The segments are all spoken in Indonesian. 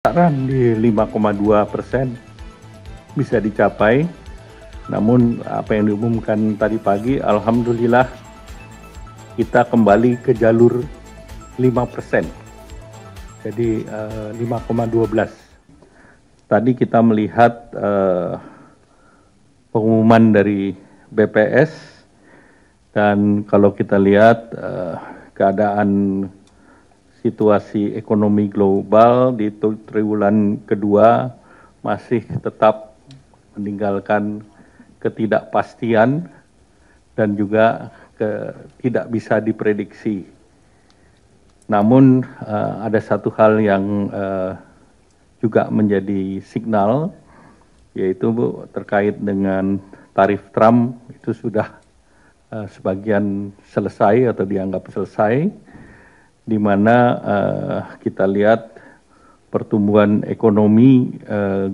Saran di 5,2% bisa dicapai, namun apa yang diumumkan tadi pagi, alhamdulillah kita kembali ke jalur 5%, jadi 5,12. Tadi kita melihat pengumuman dari BPS, dan kalau kita lihat keadaan situasi ekonomi global di triwulan kedua masih tetap meninggalkan ketidakpastian dan juga tidak bisa diprediksi. Namun ada satu hal yang juga menjadi signal, yaitu terkait dengan tarif Trump itu sudah sebagian selesai atau dianggap selesai, di mana kita lihat pertumbuhan ekonomi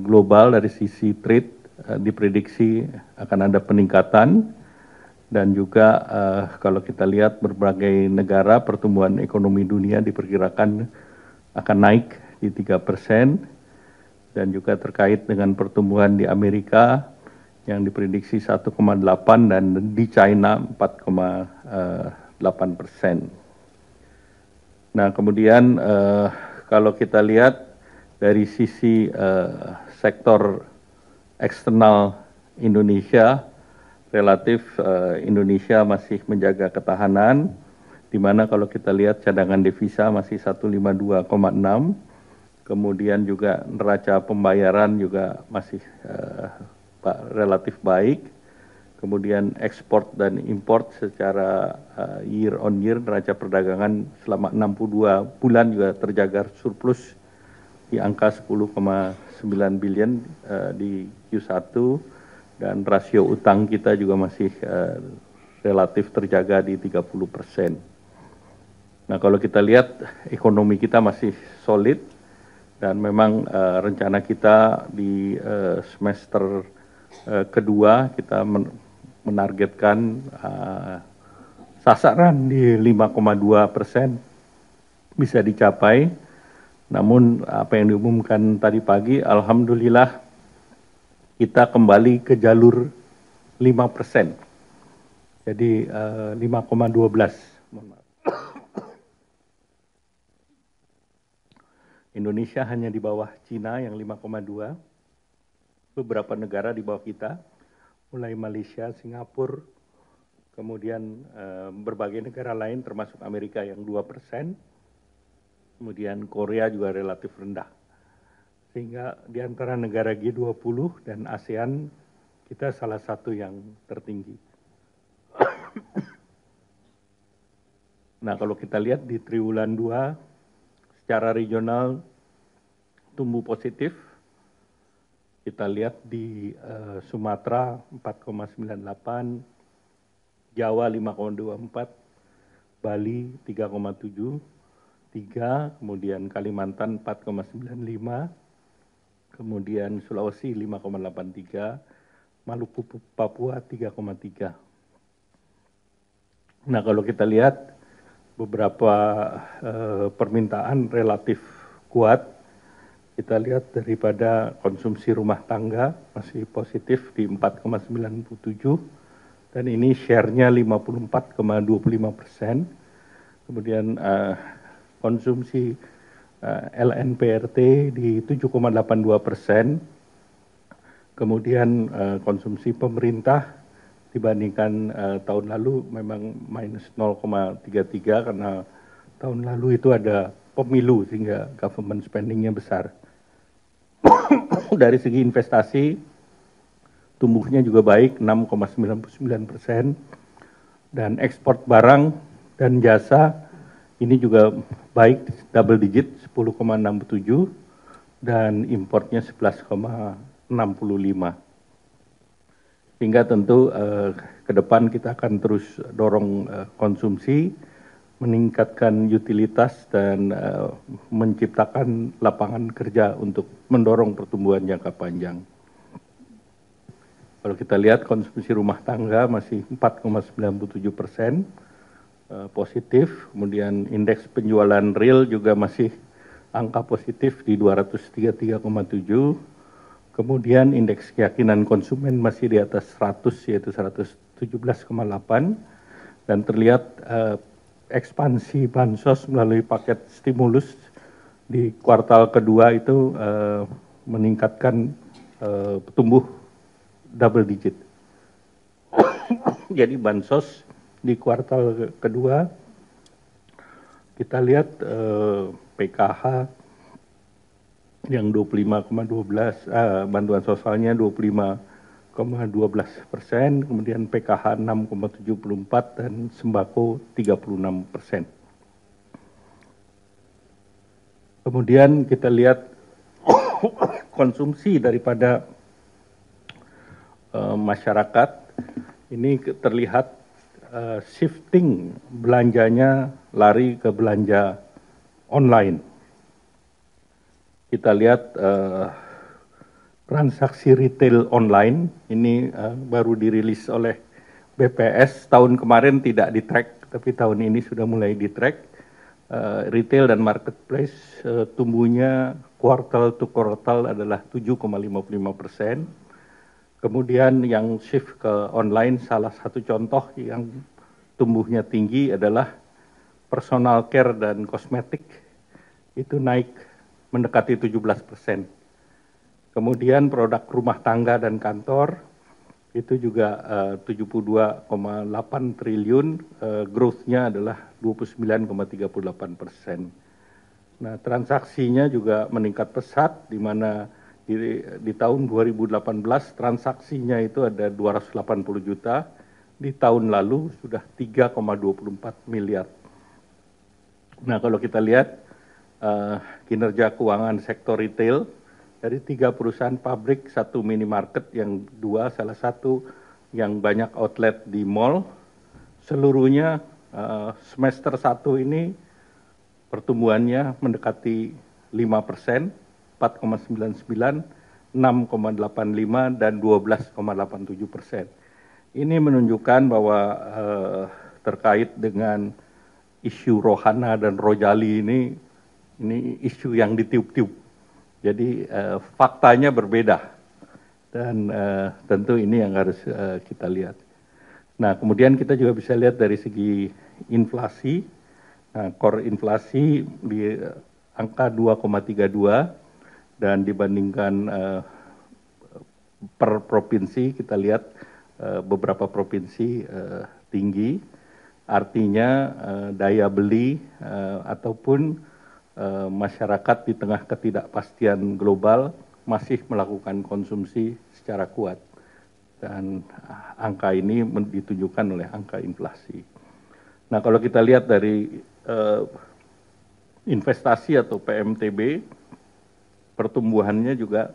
global dari sisi trade diprediksi akan ada peningkatan, dan juga kalau kita lihat berbagai negara pertumbuhan ekonomi dunia diperkirakan akan naik di 3%, dan juga terkait dengan pertumbuhan di Amerika yang diprediksi 1,8 dan di China 4,8%. Nah, kemudian kalau kita lihat dari sisi sektor eksternal Indonesia, relatif Indonesia masih menjaga ketahanan, di mana kalau kita lihat cadangan devisa masih 152,6, kemudian juga neraca pembayaran juga masih relatif baik. Kemudian ekspor dan import secara year on year, neraca perdagangan selama 62 bulan juga terjaga surplus di angka 10,9 billion di Q1, dan rasio utang kita juga masih relatif terjaga di 30%. Nah, kalau kita lihat ekonomi kita masih solid, dan memang rencana kita di semester kedua kita menargetkan sasaran di 5,2% bisa dicapai. Namun apa yang diumumkan tadi pagi, alhamdulillah kita kembali ke jalur 5%, jadi 5,12. Indonesia hanya di bawah Cina yang 5,2, beberapa negara di bawah kita, mulai Malaysia, Singapura, kemudian berbagai negara lain termasuk Amerika yang 2%, kemudian Korea juga relatif rendah. Sehingga di antara negara G20 dan ASEAN, kita salah satu yang tertinggi. Nah, kalau kita lihat di triwulan 2, secara regional tumbuh positif. Kita lihat di Sumatera 4,98, Jawa 5,24, Bali 3,73, kemudian Kalimantan 4,95, kemudian Sulawesi 5,83, Maluku Papua 3,3. Nah, kalau kita lihat beberapa permintaan relatif kuat, kita lihat daripada konsumsi rumah tangga masih positif di 4,97, dan ini share-nya 54,25%. Kemudian konsumsi LNPRT di 7,82%. Kemudian konsumsi pemerintah dibandingkan tahun lalu memang minus 0,33 karena tahun lalu itu ada pemilu sehingga government spending-nya besar. Dari segi investasi, tumbuhnya juga baik 6,99%, dan ekspor barang dan jasa ini juga baik double digit 10,67, dan importnya 11,65. Sehingga tentu ke depan kita akan terus dorong konsumsi, meningkatkan utilitas, dan menciptakan lapangan kerja untuk mendorong pertumbuhan jangka panjang. Kalau kita lihat konsumsi rumah tangga masih 4,97%, positif, kemudian indeks penjualan real juga masih angka positif di 233,7. Kemudian indeks keyakinan konsumen masih di atas 100, yaitu 117,8. Dan terlihat ekspansi bansos melalui paket stimulus di kuartal kedua itu meningkatkan tumbuh double digit. Jadi bansos di kuartal kedua kita lihat PKH yang 25,12, bantuan sosialnya 25,12%, kemudian PKH 6,74 dan sembako 36%. Kemudian kita lihat konsumsi daripada masyarakat ini terlihat shifting belanjanya lari ke belanja online. Kita lihat transaksi retail online ini baru dirilis oleh BPS. Tahun kemarin tidak di-track, tapi tahun ini sudah mulai di-track. Retail dan marketplace tumbuhnya kuartal to kuartal adalah 7,55%. Kemudian yang shift ke online, salah satu contoh yang tumbuhnya tinggi adalah personal care dan kosmetik, itu naik mendekati 17%. Kemudian produk rumah tangga dan kantor itu juga 72,8 triliun, growth-nya adalah 29,38%. Nah, transaksinya juga meningkat pesat, di mana di tahun 2018 transaksinya itu ada 280 juta, di tahun lalu sudah 3,24 miliar. Nah, kalau kita lihat kinerja keuangan sektor retail, dari 3 perusahaan pabrik, 1 minimarket, yang 2, salah satu yang banyak outlet di mall, seluruhnya semester 1 ini pertumbuhannya mendekati 5%, 4,99, 6,85, dan 12,87%. Ini menunjukkan bahwa terkait dengan isu Rohana dan Rojali ini isu yang ditiup-tiup. Jadi faktanya berbeda, dan tentu ini yang harus kita lihat. Nah, kemudian kita juga bisa lihat dari segi inflasi. Nah, core inflasi di angka 2,32, dan dibandingkan per provinsi kita lihat beberapa provinsi tinggi. Artinya daya beli ataupun masyarakat di tengah ketidakpastian global masih melakukan konsumsi secara kuat, dan angka ini ditunjukkan oleh angka inflasi. Nah, kalau kita lihat dari investasi atau PMTB, pertumbuhannya juga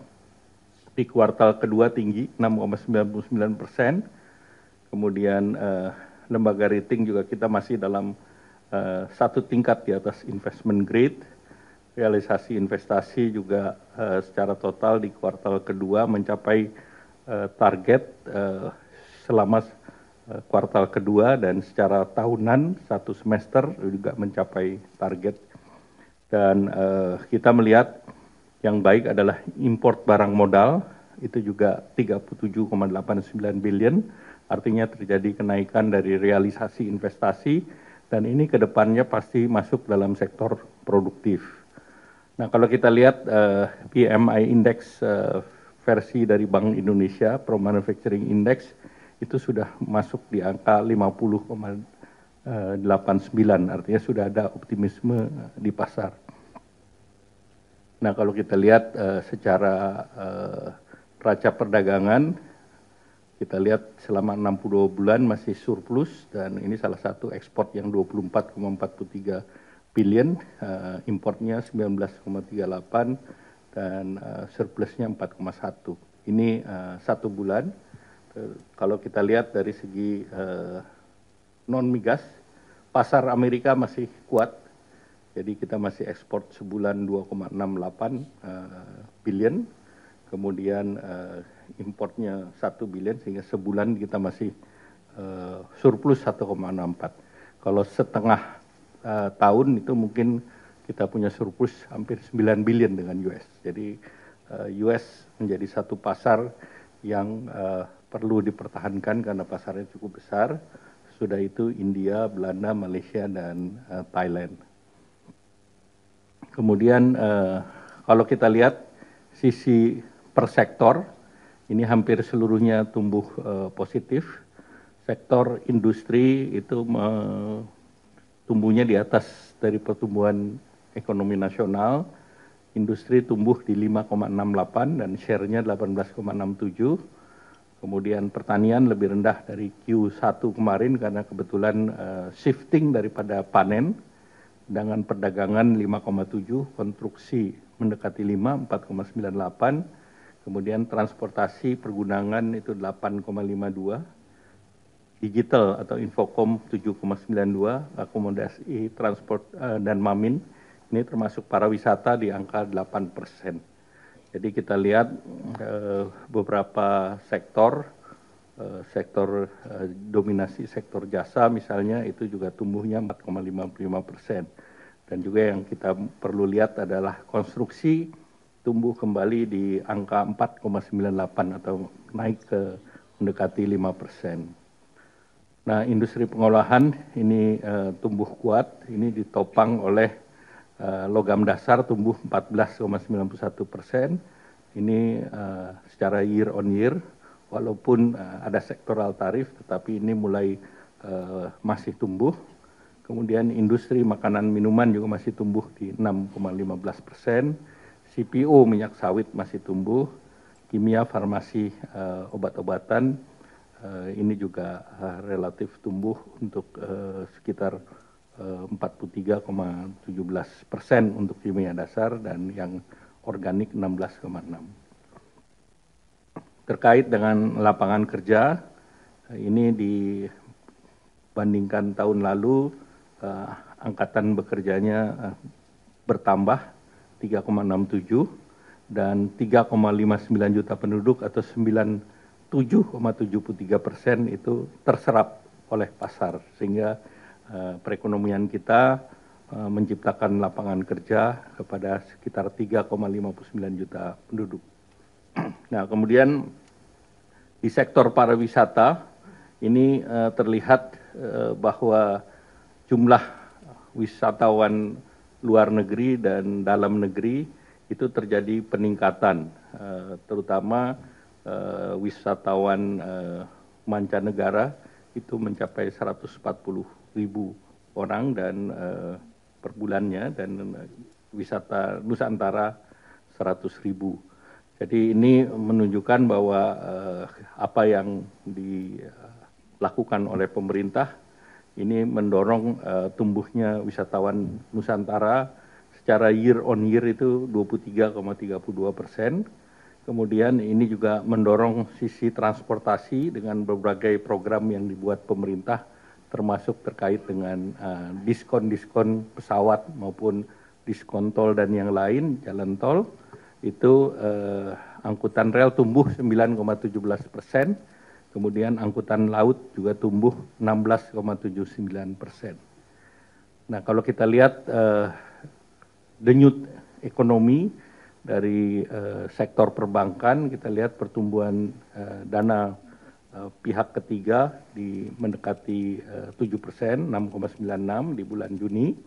di kuartal kedua tinggi 6,99%. Kemudian lembaga rating juga kita masih dalam satu tingkat di atas investment grade. Realisasi investasi juga secara total di kuartal kedua mencapai target selama kuartal kedua, dan secara tahunan satu semester juga mencapai target. Dan kita melihat yang baik adalah import barang modal, itu juga 37,89 billion, artinya terjadi kenaikan dari realisasi investasi, dan ini ke depannya pasti masuk dalam sektor produktif. Nah, kalau kita lihat PMI Index versi dari Bank Indonesia, Pro Manufacturing Index, itu sudah masuk di angka 50,89, artinya sudah ada optimisme di pasar. Nah, kalau kita lihat secara raca perdagangan, kita lihat selama 62 bulan masih surplus, dan ini salah satu ekspor yang 24,43 billion, importnya 19,38, dan surplusnya 4,1. Ini 1 bulan. Kalau kita lihat dari segi non-migas, pasar Amerika masih kuat, jadi kita masih ekspor sebulan 2,68 billion, kemudian importnya 1 billion, sehingga sebulan kita masih surplus 1,64. Kalau setengah tahun itu mungkin kita punya surplus hampir 9 billion dengan US. Jadi US menjadi satu pasar yang perlu dipertahankan karena pasarnya cukup besar. Sudah itu India, Belanda, Malaysia, dan Thailand. Kemudian kalau kita lihat sisi per sektor, ini hampir seluruhnya tumbuh positif. Sektor industri itu tumbuhnya di atas dari pertumbuhan ekonomi nasional. Industri tumbuh di 5,68 dan share-nya 18,67. Kemudian pertanian lebih rendah dari Q1 kemarin karena kebetulan shifting daripada panen. Dengan perdagangan 5,7, konstruksi mendekati 5, 4,98. Kemudian transportasi pergunangan itu 8,52. Digital atau Infocom 7,92, akomodasi, transport dan Mamin ini termasuk pariwisata di angka 8%. Jadi kita lihat beberapa sektor, dominasi sektor jasa misalnya itu juga tumbuhnya 4,55%. Dan juga yang kita perlu lihat adalah konstruksi tumbuh kembali di angka 4,98 atau naik ke mendekati 5%. Nah, industri pengolahan ini tumbuh kuat, ini ditopang oleh logam dasar tumbuh 14,91%. Ini secara year on year, walaupun ada sektoral tarif, tetapi ini mulai masih tumbuh. Kemudian industri makanan minuman juga masih tumbuh di 6,15%. CPO minyak sawit masih tumbuh. Kimia, farmasi, obat-obatan ini juga relatif tumbuh untuk sekitar 43,17% untuk kimia dasar dan yang organik 16,6. Terkait dengan lapangan kerja, ini dibandingkan tahun lalu angkatan bekerjanya bertambah 3,67 dan 3,59 juta penduduk atau 97,73% itu terserap oleh pasar sehingga perekonomian kita menciptakan lapangan kerja kepada sekitar 3,59 juta penduduk. Nah, kemudian di sektor pariwisata ini terlihat bahwa jumlah wisatawan luar negeri dan dalam negeri itu terjadi peningkatan, terutama wisatawan mancanegara itu mencapai 140.000 orang dan per bulannya, dan wisata Nusantara 100.000. Jadi ini menunjukkan bahwa apa yang dilakukan oleh pemerintah ini mendorong tumbuhnya wisatawan Nusantara secara year on year itu 23,32%. Kemudian ini juga mendorong sisi transportasi dengan berbagai program yang dibuat pemerintah, termasuk terkait dengan diskon-diskon pesawat maupun diskon tol dan yang lain, jalan tol. Itu angkutan rel tumbuh 9,17%, kemudian angkutan laut juga tumbuh 16,79%. Nah, kalau kita lihat denyut ekonomi dari sektor perbankan, kita lihat pertumbuhan dana pihak ketiga mendekati 7%, 6,96 di bulan Juni,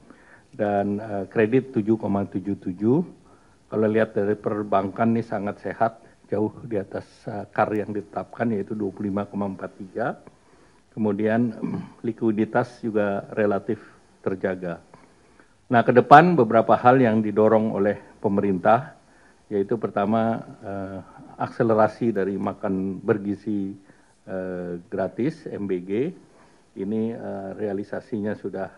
dan kredit 7,77. Kalau lihat dari perbankan ini sangat sehat, jauh di atas KAR yang ditetapkan yaitu 25,43. Kemudian likuiditas juga relatif terjaga. Nah, ke depan beberapa hal yang didorong oleh pemerintah, yaitu pertama akselerasi dari makan bergizi gratis MBG. Ini realisasinya sudah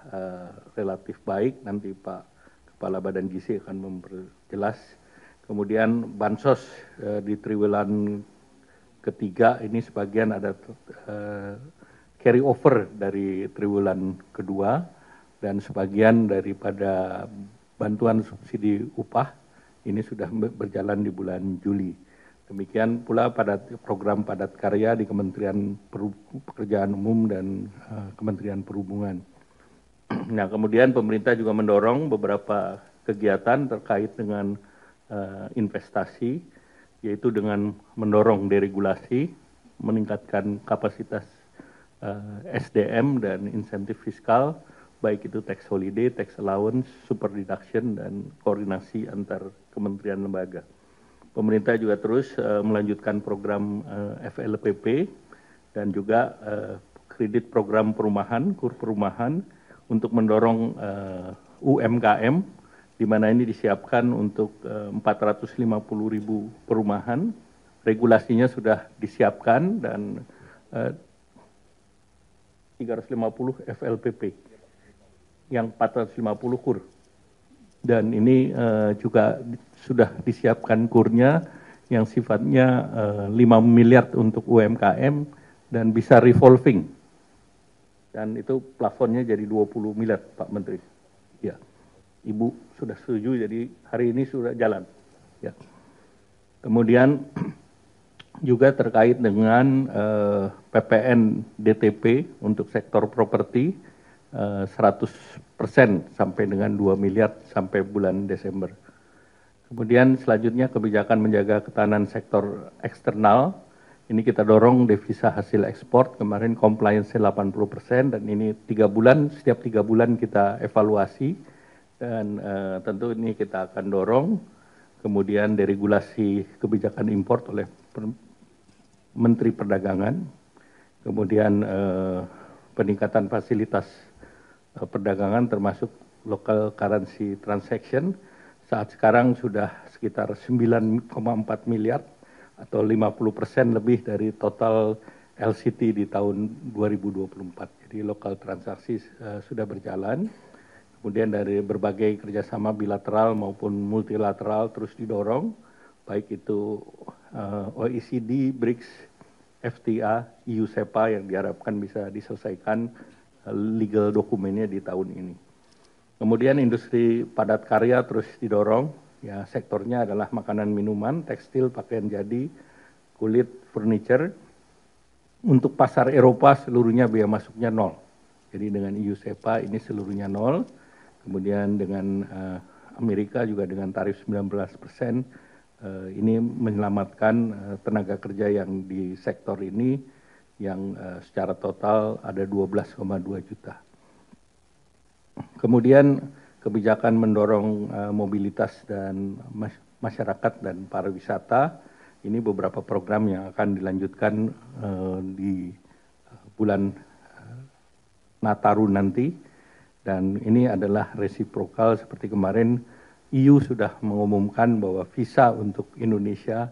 relatif baik, nanti Pak Kepala Badan Gizi akan memperjelas. Kemudian bansos di triwulan ketiga ini sebagian ada carry over dari triwulan kedua, dan sebagian daripada bantuan subsidi upah ini sudah berjalan di bulan Juli. Demikian pula pada program padat karya di Kementerian Pekerjaan Umum dan Kementerian Perhubungan. Nah, kemudian pemerintah juga mendorong beberapa kegiatan terkait dengan investasi, yaitu dengan mendorong deregulasi, meningkatkan kapasitas SDM dan insentif fiskal, baik itu tax holiday, tax allowance, super deduction, dan koordinasi antar kementerian lembaga. Pemerintah juga terus melanjutkan program FLPP dan juga kredit program perumahan, KUR perumahan, untuk mendorong UMKM, di mana ini disiapkan untuk 450.000 perumahan. Regulasinya sudah disiapkan dan 350 FLPP, yang 450 KUR. Dan ini juga sudah disiapkan KUR-nya yang sifatnya 5 miliar untuk UMKM dan bisa revolving. Dan itu plafonnya jadi 20 miliar, Pak Menteri. Ya, Ibu sudah setuju, jadi hari ini sudah jalan. Ya. Kemudian juga terkait dengan PPN DTP untuk sektor properti 100% sampai dengan 2 miliar sampai bulan Desember. Kemudian selanjutnya kebijakan menjaga ketahanan sektor eksternal. Ini kita dorong devisa hasil ekspor, kemarin compliance 80% dan ini 3 bulan, setiap 3 bulan kita evaluasi dan tentu ini kita akan dorong. Kemudian deregulasi kebijakan impor oleh Menteri Perdagangan, kemudian peningkatan fasilitas perdagangan termasuk local currency transaction, saat sekarang sudah sekitar 9,4 miliar atau 50% lebih dari total LCT di tahun 2024. Jadi local transaksi sudah berjalan. Kemudian dari berbagai kerjasama bilateral maupun multilateral terus didorong, baik itu OECD, BRICS, FTA, EU SEPA yang diharapkan bisa diselesaikan legal dokumennya di tahun ini. Kemudian industri padat karya terus didorong, ya sektornya adalah makanan minuman, tekstil, pakaian jadi, kulit, furniture. Untuk pasar Eropa seluruhnya biaya masuknya 0. Jadi dengan EU SEPA ini seluruhnya 0. Kemudian dengan Amerika juga dengan tarif 19%, ini menyelamatkan tenaga kerja yang di sektor ini yang secara total ada 12,2 juta. Kemudian kebijakan mendorong mobilitas dan masyarakat dan pariwisata, ini beberapa program yang akan dilanjutkan di bulan Nataru nanti, dan ini adalah resiprokal seperti kemarin EU sudah mengumumkan bahwa visa untuk Indonesia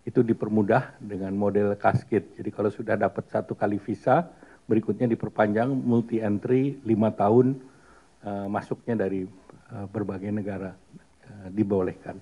itu dipermudah dengan model cascade. Jadi kalau sudah dapat 1 kali visa, berikutnya diperpanjang multi entry 5 tahun masuknya dari berbagai negara dibolehkan.